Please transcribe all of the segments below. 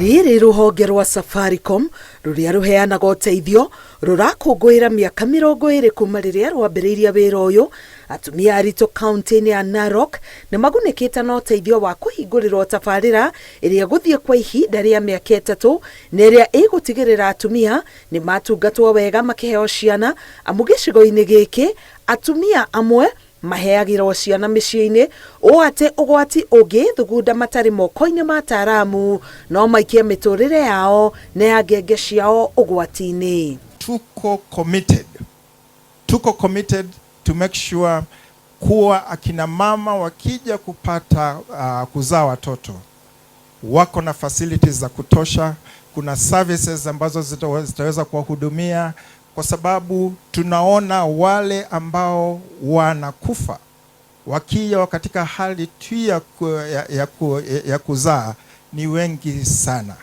Riri ruhonge rwa Safaricom ruria ruheanaga ũteithio rurakũngũĩra mĩaka 20 kuma rĩrĩa rwambĩrĩirie wĩra ũyũ. Atumia aritũ kaunti-inĩ ya Narok nĩ magunĩkĩte na ũteithio wa kũhingũrĩrwo tabarĩra ĩrĩa gũthiĩ kwa ihinda rĩa mĩaka 3 na ĩrĩa ĩgũtigĩrĩra atumia nĩ matungatwo wega makĩheo ciana, amu gĩcigo-inĩ gĩkĩ atumia amwe maheagĩrwo ciana mĩciĩ-inĩ o atĩ ũgwati ũngĩ thugunda matarĩ moko-inĩ ma ataaramu no maikie mĩtũrĩre yao na ya ngenge ciao ũgwati-inĩ. Tuko committed to make sure kuwa akina mama wakija kupata kuzaa watoto wako na facilities za kutosha, kuna services ambazo zitaweza kuwahudumia, kwa sababu tunaona wale ambao wanakufa wakiwa katika hali tu ya kuzaa ni wengi sana.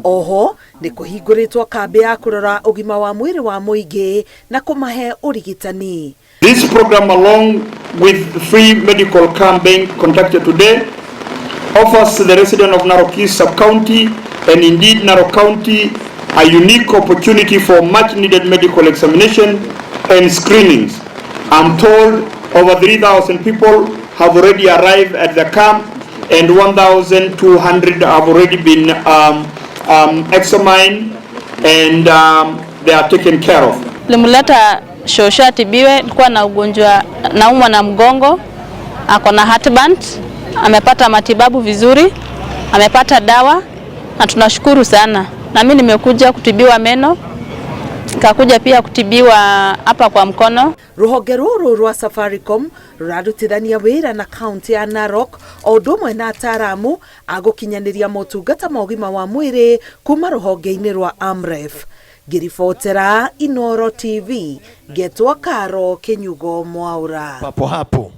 Oho nĩ kũhingũrĩtwo kambĩ ya kũrora ũgima wa mwĩrĩ wa mũingĩ na kũmahe ũrigitani. This program, along with the free medical camp being conducted today, offers the residents of Narok East Sub-County and indeed Narok County a unique opportunity for much needed medical examination and screenings. I'm told over 3,000 people have already arrived at the camp and 1,200 have already been examined and they are taken care of. Limuleta shosha tibiwe, kwa na ugonjwa naumwa na mgongo, ako na heartburn, amepata matibabu vizuri, amepata dawa na tunashukuru sana. Na mimi nimekuja kutibiwa meno, nikakuja pia kutibiwa hapa kwa mkono. Ruhonge rũrũ rwa Safaricom rurarutithania wĩra na kaunti ya Narok o ũndũ ũmwe na ataaramu agũkinyanĩria motungata ma ũgima wa mwĩrĩ kuma rũhonge-inĩ rwa Amref. Ngĩribotera Inoro TV, Getwa Karo Kinyugo Mwaura. Papo hapo